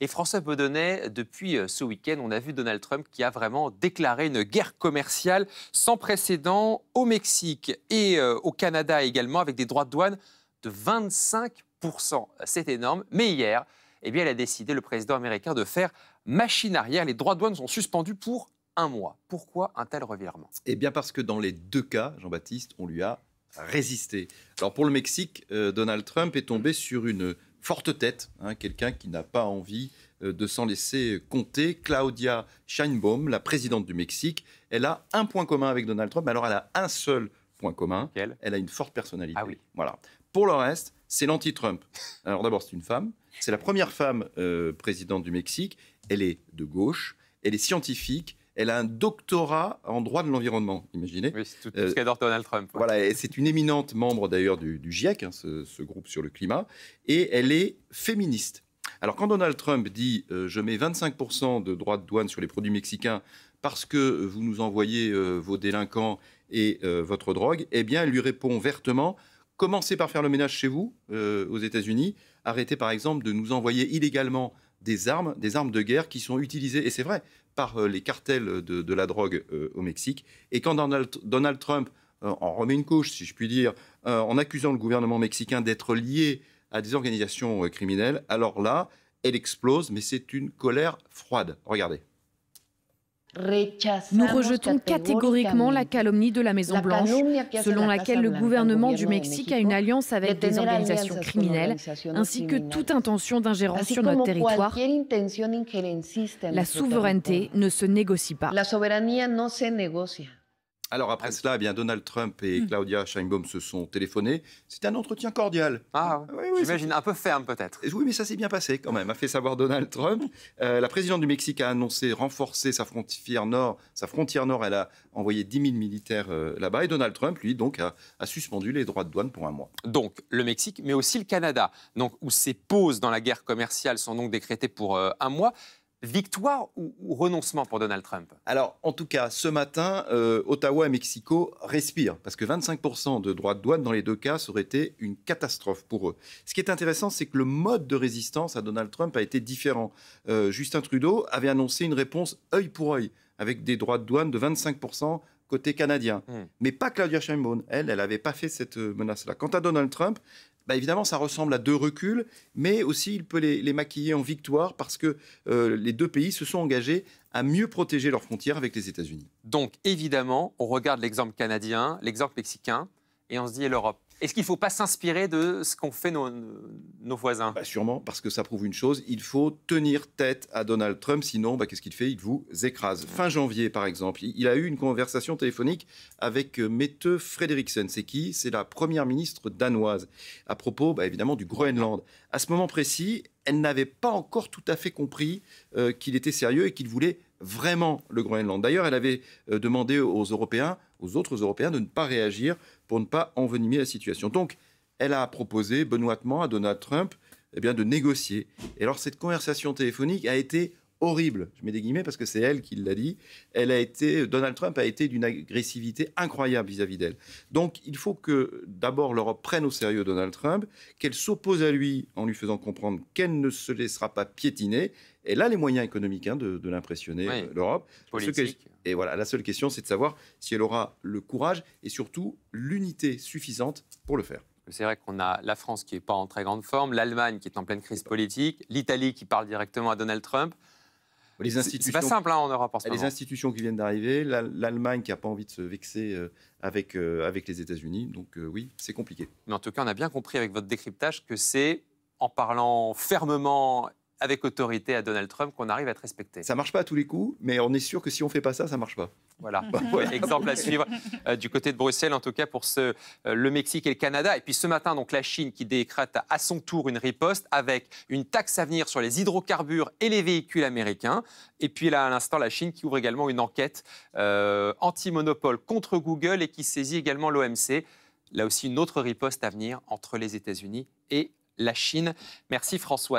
Et François Baudonnet, depuis ce week-end, on a vu Donald Trump qui a vraiment déclaré une guerre commerciale sans précédent au Mexique et au Canada également, avec des droits de douane de 25%. C'est énorme. Mais hier, eh bien, il a décidé, le président américain, de faire machine arrière. Les droits de douane sont suspendus pour un mois. Pourquoi un tel revirement? Eh bien parce que dans les deux cas, Jean-Baptiste, on lui a résisté. Alors pour le Mexique, Donald Trump est tombé sur une forte tête, quelqu'un qui n'a pas envie de s'en laisser compter. Claudia Sheinbaum, la présidente du Mexique, elle a un point commun avec Donald Trump, mais alors elle a un seul point commun, Quel? elle a une forte personnalité. Ah oui. Voilà. Pour le reste, c'est l'anti-Trump. Alors d'abord, c'est une femme, c'est la première femme présidente du Mexique, elle est de gauche, elle est scientifique, elle a un doctorat en droit de l'environnement, imaginez. Oui, c'est tout ce qu'adore Donald Trump. Ouais. Voilà, et c'est une éminente membre d'ailleurs du GIEC, ce groupe sur le climat, et elle est féministe. Alors quand Donald Trump dit je mets 25% de droits de douane sur les produits mexicains parce que vous nous envoyez vos délinquants et votre drogue, eh bien elle lui répond vertement: commencez par faire le ménage chez vous, aux États-Unis. Arrêtez par exemple de nous envoyer illégalement des armes de guerre qui sont utilisées, et c'est vrai, par les cartels de la drogue au Mexique. Et quand Donald Trump en remet une couche, si je puis dire, en accusant le gouvernement mexicain d'être lié à des organisations criminelles, alors là, elle explose, mais c'est une colère froide. Regardez. Nous rejetons catégoriquement la calomnie de la Maison-Blanche, selon laquelle le gouvernement du Mexique a une alliance avec des organisations criminelles, ainsi que toute intention d'ingérence sur notre territoire. La souveraineté ne se négocie pas. Alors après cela, eh bien, Donald Trump et Claudia Sheinbaum se sont téléphonés. C'était un entretien cordial. Ah, oui, j'imagine un peu ferme peut-être. Oui, mais ça s'est bien passé quand même, a fait savoir Donald Trump. La présidente du Mexique a annoncé renforcer sa frontière nord. Elle a envoyé 10 000 militaires là-bas. Et Donald Trump, lui, donc, a suspendu les droits de douane pour un mois. Donc le Mexique, mais aussi le Canada, donc, où ces pauses dans la guerre commerciale sont donc décrétées pour un mois. Victoire ou renoncement pour Donald Trump? Alors, en tout cas, ce matin, Ottawa et Mexico respirent, parce que 25% de droits de douane dans les deux cas, ça aurait été une catastrophe pour eux. Ce qui est intéressant, c'est que le mode de résistance à Donald Trump a été différent. Justin Trudeau avait annoncé une réponse œil pour œil, avec des droits de douane de 25% côté canadien. Mais pas Claudia Sheinbaum. Elle n'avait pas fait cette menace-là. Quant à Donald Trump, évidemment, ça ressemble à deux reculs, mais aussi il peut les maquiller en victoire parce que les deux pays se sont engagés à mieux protéger leurs frontières avec les États-Unis. Donc, évidemment, on regarde l'exemple canadien, l'exemple mexicain, et on se dit, et l'Europe? Est-ce qu'il ne faut pas s'inspirer de ce qu'ont fait nos voisins? Sûrement, parce que ça prouve une chose, il faut tenir tête à Donald Trump, sinon, qu'est-ce qu'il fait? Il vous écrase. Fin janvier, par exemple, il a eu une conversation téléphonique avec Mette Frederiksen. C'est qui? C'est la première ministre danoise, à propos, évidemment, du Groenland. À ce moment précis, elle n'avait pas encore tout à fait compris qu'il était sérieux et qu'il voulait vraiment le Groenland. D'ailleurs, elle avait demandé aux autres Européens, de ne pas réagir pour ne pas envenimer la situation. Donc, elle a proposé benoîtement à Donald Trump de négocier. Et alors, cette conversation téléphonique a été horrible. Je mets des guillemets parce que c'est elle qui l'a dit. Donald Trump a été d'une agressivité incroyable vis-à-vis d'elle. Donc, il faut que d'abord l'Europe prenne au sérieux Donald Trump, qu'elle s'oppose à lui en lui faisant comprendre qu'elle ne se laissera pas piétiner. Elle a les moyens économiques de l'impressionner, oui, l'Europe. Politique. Et voilà, la seule question, c'est de savoir si elle aura le courage et surtout l'unité suffisante pour le faire. C'est vrai qu'on a la France qui n'est pas en très grande forme, l'Allemagne qui est en pleine crise politique, l'Italie qui parle directement à Donald Trump. C'est pas simple en Europe en ce moment. Les institutions qui viennent d'arriver, l'Allemagne qui n'a pas envie de se vexer avec les États-Unis. Donc oui, c'est compliqué. Mais en tout cas, on a bien compris avec votre décryptage que c'est en parlant fermement avec autorité à Donald Trump qu'on arrive à être respecté. Ça ne marche pas à tous les coups, mais on est sûr que si on ne fait pas ça, ça ne marche pas. Voilà, exemple à suivre du côté de Bruxelles, en tout cas pour le Mexique et le Canada. Et puis ce matin, donc, la Chine qui décrète à son tour une riposte avec une taxe à venir sur les hydrocarbures et les véhicules américains. Et puis là, à l'instant, la Chine qui ouvre également une enquête anti-monopole contre Google et qui saisit également l'OMC. Là aussi, une autre riposte à venir entre les États-Unis et la Chine. Merci François.